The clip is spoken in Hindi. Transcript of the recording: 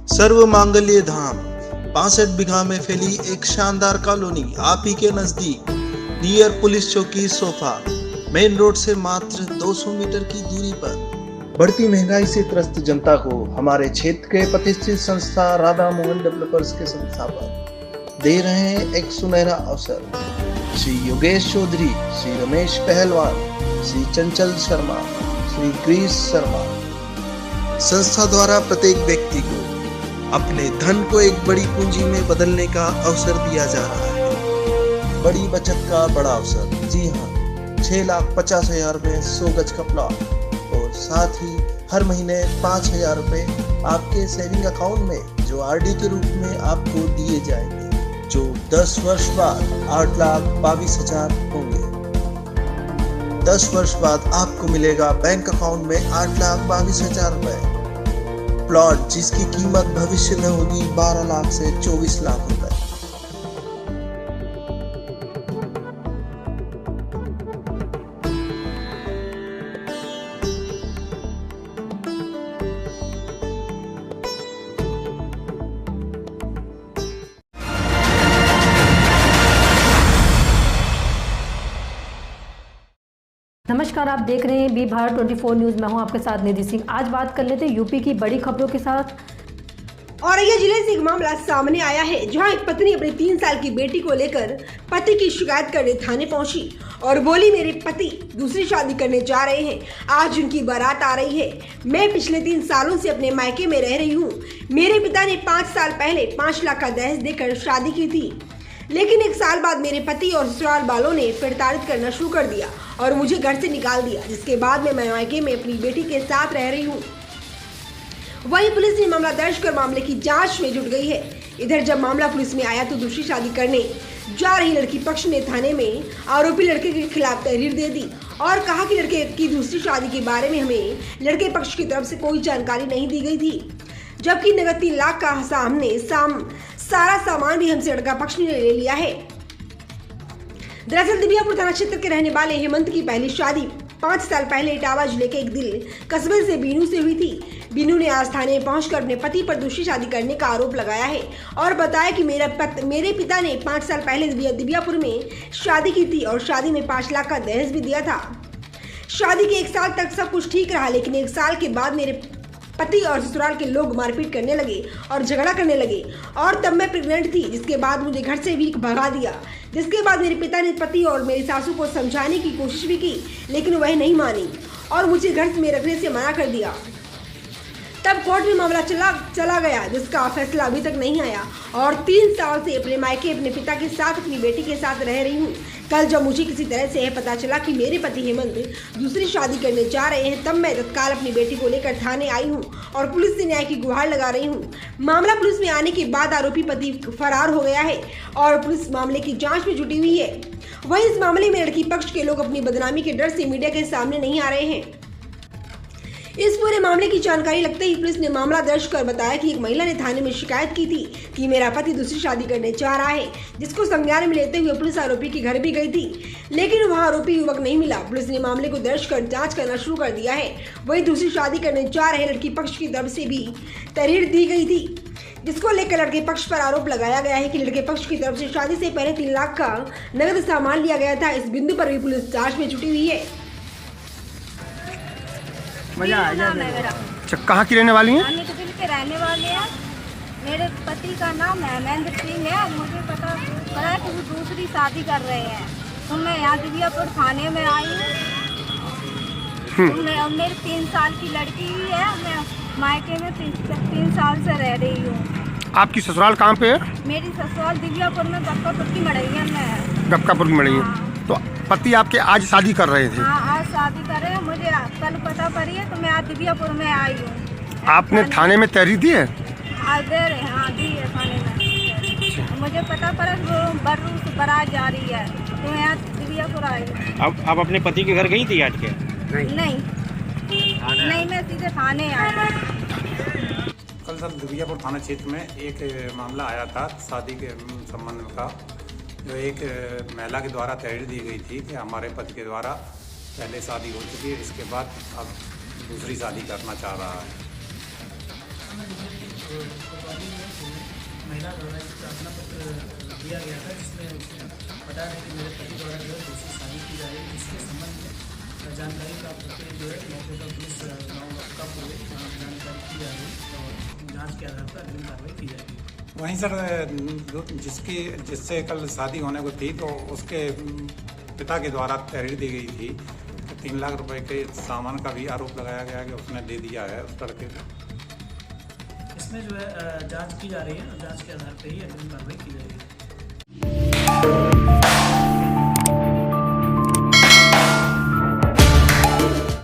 सर्व मांगल्य धाम 65 बीघा में फैली एक शानदार कॉलोनी आप ही के नजदीक नियर पुलिस चौकी सोफा मेन रोड से मात्र 200 मीटर की दूरी पर। बढ़ती महंगाई से त्रस्त जनता को हमारे क्षेत्र के प्रतिष्ठित संस्था राधा मोहन डेवलपर्स के संस्थापक दे रहे हैं एक सुनहरा अवसर। श्री योगेश चौधरी, श्री रमेश पहलवान, श्री चंचल शर्मा, श्री ग्रीश शर्मा। संस्था द्वारा प्रत्येक व्यक्ति को अपने धन को एक बड़ी पूंजी में बदलने का अवसर दिया जा रहा है। बड़ी बचत का बड़ा अवसर। जी हाँ, 6,50,000 में 100 गज का प्लॉट और साथ ही हर महीने 5,000 रुपए आपके सेविंग अकाउंट में जो आरडी के रूप में आपको दिए जाएंगे, जो 10 वर्ष बाद 8,22,000 होंगे। 10 वर्ष बाद आपको मिलेगा बैंक अकाउंट में 8,22,000 रुपए। प्लॉट जिसकी कीमत भविष्य में होगी 12 लाख से 24 लाख रुपए। नमस्कार, आप देख रहे हैं बी भारत 24 न्यूज़। मैं हूं आपके साथ निधि सिंह। आज बात कर लेते हैं यूपी की बड़ी खबरों के साथ। औरैया जिले से एक मामला सामने आया है, जहां एक पत्नी अपनी 3 साल की बेटी को लेकर पति की शिकायत करने थाने पहुंची और बोली, मेरे पति दूसरी शादी करने जा रहे हैं, आज उनकी बारात आ रही है। मैं पिछले 3 सालों से अपने मायके में रह रही हूँ। मेरे पिता ने 5 साल पहले 5 लाख का दहेज देकर शादी की थी, लेकिन 1 साल बाद मेरे पति और ससुराल वालों ने प्रताड़ित करना शुरू कर दिया और मुझे घर से निकाल दिया, जिसके बाद मैं मायके में अपनी बेटी के साथ रह रही हूँ। वहीं पुलिस ने मामला दर्ज कर मामले की जांच में जुट गई है। इधर जब मामला पुलिस में आया तो दूसरी शादी करने जा रही लड़की पक्ष ने थाने में आरोपी लड़के के खिलाफ तहरीर दे दी और कहा कि लड़के की दूसरी शादी के बारे में हमें लड़के पक्ष की तरफ से कोई जानकारी नहीं दी गई थी, जबकि नगद 3 लाख का सारा सामान भी हमसे लड़का पक्ष ने ले लिया है। दरअसल दिबियापुर थाना क्षेत्र के रहने वाले हेमंत की पहली शादी 5 साल पहले इटावा जिले के एक दिल कस्बे से बीनू से हुई थी। बीनू ने आज थाने में पहुंचकर अपने पति पर दूसरी शादी करने का आरोप लगाया है और बताया कि मेरे पिता ने 5 साल पहले दिबियापुर में शादी की थी और शादी में 5 लाख का दहेज भी दिया था। शादी के 1 साल तक सब कुछ ठीक रहा, लेकिन 1 साल के बाद मेरे पति और ससुराल के लोग मारपीट करने लगे और झगड़ा करने लगे और तब मैं प्रेग्नेंट थी, जिसके बाद मुझे घर से भी भगा दिया। जिसके बाद मेरे पिता ने पति और मेरी सासू को समझाने की कोशिश भी की, लेकिन वह नहीं मानी और मुझे घर में रखने से मना कर दिया। तब कोर्ट में मामला चला गया, जिसका फैसला अभी तक नहीं आया और 3 साल से अपने मायके अपने पिता के साथ अपनी बेटी के साथ रह रही हूँ। कल जब मुझे किसी तरह से यह पता चला कि मेरे पति हेमंत दूसरी शादी करने जा रहे हैं, तब मैं तत्काल अपनी बेटी को लेकर थाने आई हूँ और पुलिस से न्याय की गुहार लगा रही हूँ। मामला पुलिस में आने के बाद आरोपी पति फरार हो गया है और पुलिस मामले की जाँच में जुटी हुई है। वहीं इस मामले में लड़की पक्ष के लोग अपनी बदनामी के डर से मीडिया के सामने नहीं आ रहे हैं। इस पूरे मामले की जानकारी लगते ही पुलिस ने मामला दर्ज कर बताया कि एक महिला ने थाने में शिकायत की थी कि मेरा पति दूसरी शादी करने जा रहा है, जिसको संज्ञान में लेते हुए पुलिस आरोपी के घर भी गई थी, लेकिन वहां आरोपी युवक नहीं मिला। पुलिस ने मामले को दर्ज कर जांच करना शुरू कर दिया है। वहीं दूसरी शादी करने जा रहे लड़की पक्ष की तरफ से भी तहरीर दी गई थी, जिसको लेकर लड़के पक्ष पर आरोप लगाया गया है कि लड़के पक्ष की तरफ से शादी से पहले 3 लाख का नगद सामान लिया गया था। इस बिंदु पर भी पुलिस जाँच में जुटी हुई है। मजा आ नाम है मेरा। अच्छा, कहाँ की रहने वाली हैं? हम दिल के रहने वाले हैं। मेरे पति का नाम हेमंत सिंह है। मुझे पता है कि वो दूसरी शादी कर रहे हैं, तो मैं यहाँ दिबियापुर थाने में आई हूँ। तो मेरी 3 साल की लड़की ही है। मैं मायके में 3 साल से रह रही हूँ। आपकी ससुराल कहाँ पे है? मेरी ससुराल दिबियापुर में गप्कापुर की मड़ैया में है। गप्कापुर की मड़ैया। तो पति आपके आज शादी कर रहे थे? हाँ, आज शादी कर रहे हैं। मुझे कल पता पड़ी है, तो मैं आज दिबियापुर में आई हूँ। आपने थाने में तहरीर दी है? आज दे रहे हैं। हाँ, दी है थाने में। मुझे पता पड़ा वो बर्रू से बारात जा रही है, तो मैं आज दिबियापुर आई हूँ। अब आप अपने पति के घर गई थी आज के? नहीं, मैं सीधे थाने आई हूँ। कल सर दिबियापुर थाना क्षेत्र में एक मामला आया था शादी के संबंध का, जो एक महिला के द्वारा तहरीर दी गई थी कि हमारे पति के द्वारा पहले शादी हो चुकी है, इसके बाद अब दूसरी शादी करना चाह रहा है। महिला द्वारा एक प्रार्थना पत्र दिया गया था, जिसमें उसने बताया है कि मेरे पति द्वारा जो है दूसरी शादी की जा रही है। इसके संबंध में जानकारी प्राप्त करके जो है मौके पर पुलिस गाँव का पूरे जानकारी की जा रही है और जाँच के आधार पर अग्रिम कार्रवाई की जाएगी। वहीं सर जिससे कल शादी होने को थी, तो उसके पिता के द्वारा तहरीर दी गई थी कि 3 लाख रुपए के सामान का भी आरोप लगाया गया कि उसने दे दिया है उस लड़के को। इसमें जो है जांच की जा रही है और जांच के आधार पर ही अग्रिम कार्रवाई की जाएगी।